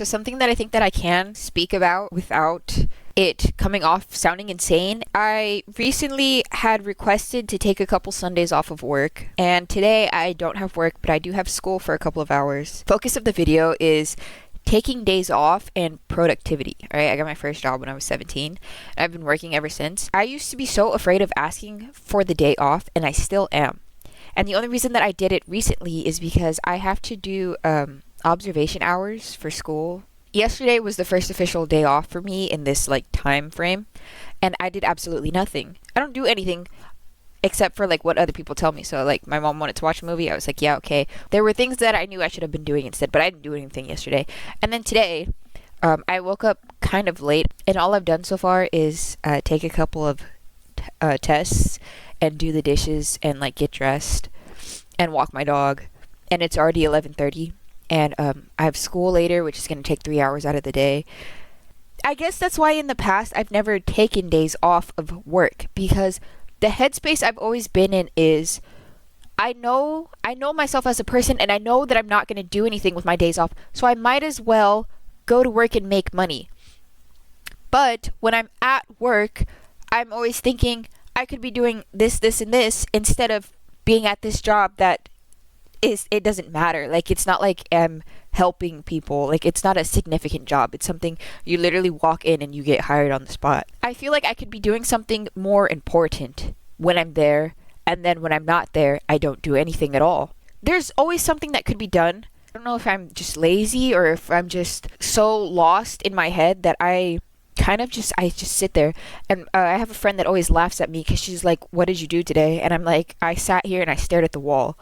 So something that I think that I can speak about without it coming off sounding insane. I recently had requested to take a couple Sundays off of work, and today I don't have work, but I do have school for a couple of hours. Focus of the video is taking days off and productivity. All right, I got my first job when I was 17. And I've been working ever since. I used to be so afraid of asking for the day off, and I still am. And the only reason that I did it recently is because I have to do observation hours for school. Yesterday was the first official day off for me in this time frame, and I did absolutely nothing. I don't do anything except for what other people tell me. So my mom wanted to watch a movie. I was like, yeah, okay. There were things that I knew I should have been doing instead, but I didn't do anything yesterday. And then today, I woke up kind of late, and all I've done so far is take a couple of tests and do the dishes and get dressed and walk my dog. And it's already 11:30. And I have school later, which is going to take 3 hours out of the day. I guess that's why in the past I've never taken days off of work, because the headspace I've always been in is I know myself as a person, and I know that I'm not going to do anything with my days off, so I might as well go to work and make money. But when I'm at work, I'm always thinking I could be doing this, this, and this instead of being at this job that it doesn't matter. It's not like I'm helping people. It's not a significant job. It's something you literally walk in and you get hired on the spot. I feel like I could be doing something more important when I'm there, and then when I'm not there, I don't do anything at all. There's always something that could be done. I don't know if I'm just lazy or if I'm just so lost in my head that I just sit there. And I have a friend that always laughs at me because she's like, what did you do today? And I'm like, I sat here and I stared at the wall.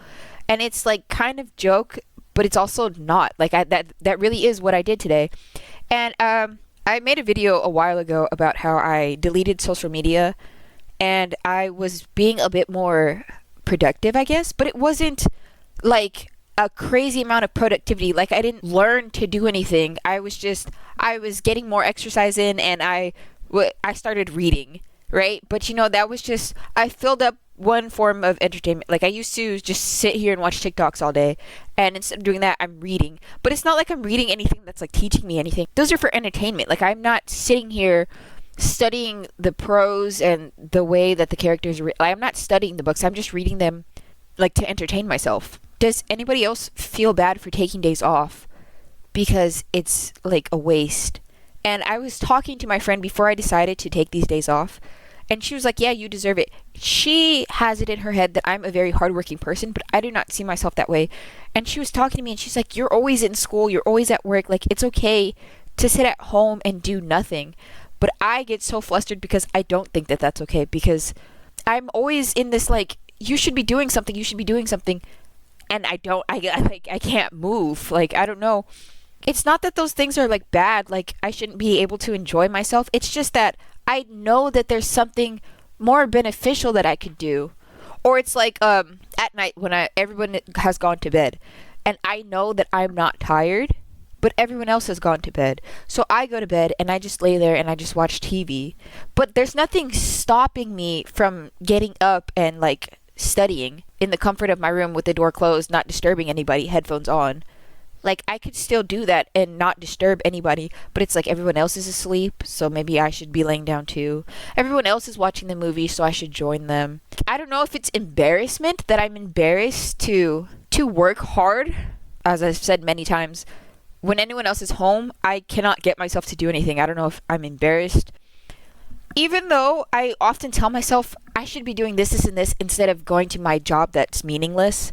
And it's kind of joke, but it's also not. That really is what I did today. And I made a video a while ago about how I deleted social media, and I was being a bit more productive, I guess. But it wasn't a crazy amount of productivity. I didn't learn to do anything. I was getting more exercise in, and I started reading, right? But that was just, I filled up one form of entertainment. I used to just sit here and watch TikToks all day, and instead of doing that, I'm reading. But it's not like I'm reading anything that's teaching me anything. Those are for entertainment. I'm not sitting here studying the prose and the way that the characters I'm not studying the books. I'm just reading them to entertain myself. Does anybody else feel bad for taking days off because it's a waste? And I was talking to my friend before I decided to take these days off, and she was like, yeah, you deserve it. She has it in her head that I'm a very hardworking person, but I do not see myself that way. And she was talking to me, and she's like, you're always in school, you're always at work. It's okay to sit at home and do nothing. But I get so flustered because I don't think that that's okay, because I'm always in this you should be doing something, you should be doing something. And I can't move. I don't know. It's not that those things are bad. I shouldn't be able to enjoy myself. It's just that I know that there's something more beneficial that I could do. Or it's at night when everyone has gone to bed, and I know that I'm not tired, but everyone else has gone to bed. So I go to bed and I just lay there and I just watch TV. But there's nothing stopping me from getting up and studying in the comfort of my room with the door closed, not disturbing anybody, headphones on. I could still do that and not disturb anybody, but it's everyone else is asleep, so maybe I should be laying down too. Everyone else is watching the movie, so I should join them. I don't know if it's embarrassment that I'm embarrassed to work hard. As I've said many times, when anyone else is home, I cannot get myself to do anything. I don't know if I'm embarrassed. Even though I often tell myself I should be doing this, this, and this instead of going to my job that's meaningless.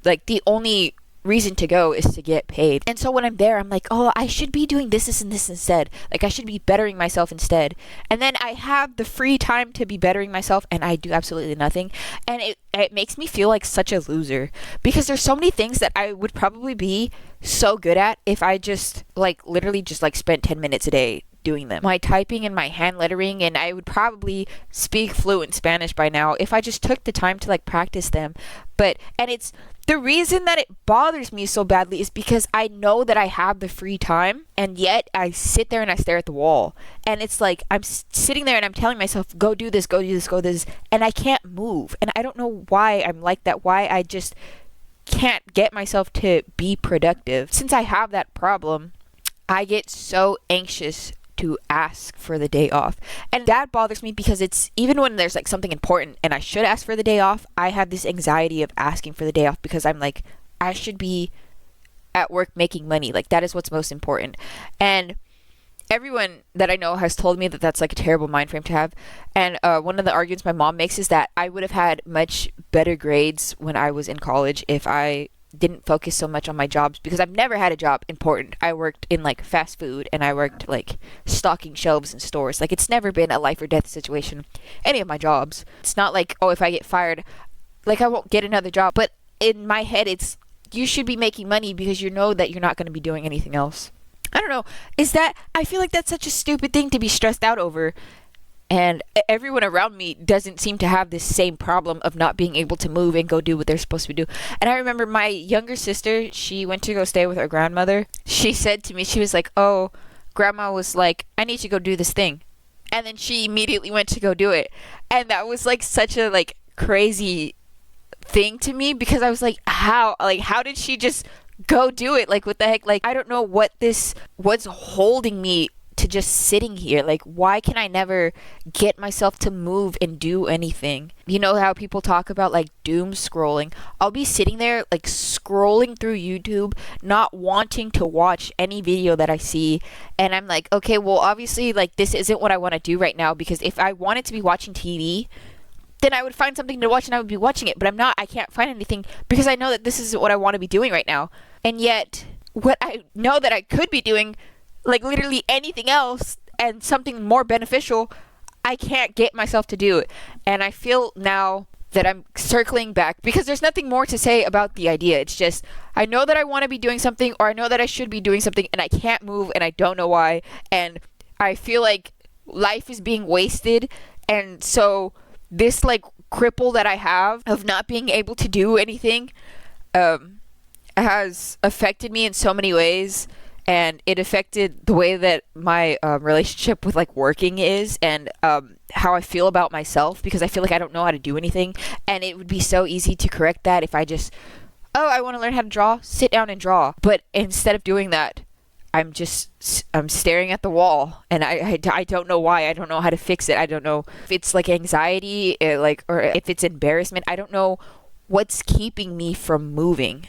The only reason to go is to get paid. And so when I'm there, I'm like, oh, I should be doing this, this, and this instead. I should be bettering myself instead. And then I have the free time to be bettering myself, and I do absolutely nothing. And it makes me feel like such a loser, because there's so many things that I would probably be so good at if I just literally just spent 10 minutes a day doing them. My typing and my hand lettering, and I would probably speak fluent Spanish by now if I just took the time to practice them. And it's the reason that it bothers me so badly is because I know that I have the free time, and yet I sit there and I stare at the wall. And it's I'm sitting there and I'm telling myself, go do this, go do this, go do this, and I can't move. And I don't know why I'm like that, why I just can't get myself to be productive. Since I have that problem, I get so anxious to ask for the day off. And that bothers me because it's even when there's like something important and I should ask for the day off, I have this anxiety of asking for the day off because I'm like, I should be at work making money. Like, that is what's most important. And everyone that I know has told me that that's like a terrible mind frame to have. And one of the arguments my mom makes is that I would have had much better grades when I was in college if I didn't focus so much on my jobs, because I've never had a job important. I worked in like fast food and I worked like stocking shelves in stores. Like, it's never been a life or death situation, any of my jobs. It's not like, oh, if I get fired, like I won't get another job. But in my head, it's you should be making money because you know that you're not going to be doing anything else. I don't know. I feel like that's such a stupid thing to be stressed out over. And everyone around me doesn't seem to have this same problem of not being able to move and go do what they're supposed to do. And I remember my younger sister, she went to go stay with her grandmother. She said to me, she was like, oh, grandma was like, I need to go do this thing. And then she immediately went to go do it. And that was like such a like crazy thing to me, because I was like, how did she just go do it? Like, what the heck? Like, I don't know what's holding me to just sitting here. Like, why can I never get myself to move and do anything? You know how people talk about like doom scrolling? I'll be sitting there like scrolling through YouTube, not wanting to watch any video that I see, and I'm like, okay, well, obviously like this isn't what I want to do right now, because if I wanted to be watching TV, then I would find something to watch and I would be watching it. But I'm not. I can't find anything because I know that this isn't what I want to be doing right now. And yet, what I know that I could be doing, like literally anything else and something more beneficial, I can't get myself to do it. And I feel now that I'm circling back because there's nothing more to say about the idea. It's just, I know that I want to be doing something, or I know that I should be doing something, and I can't move and I don't know why. And I feel like life is being wasted. And so this like cripple that I have of not being able to do anything has affected me in so many ways, and it affected the way that my relationship with like working is, and how I feel about myself, because I feel like I don't know how to do anything. And it would be so easy to correct that if I just, oh, I want to learn how to draw, sit down and draw. But instead of doing that, I'm staring at the wall, and I don't know why. I don't know how to fix it. I don't know if it's like anxiety, or if it's embarrassment. I don't know what's keeping me from moving.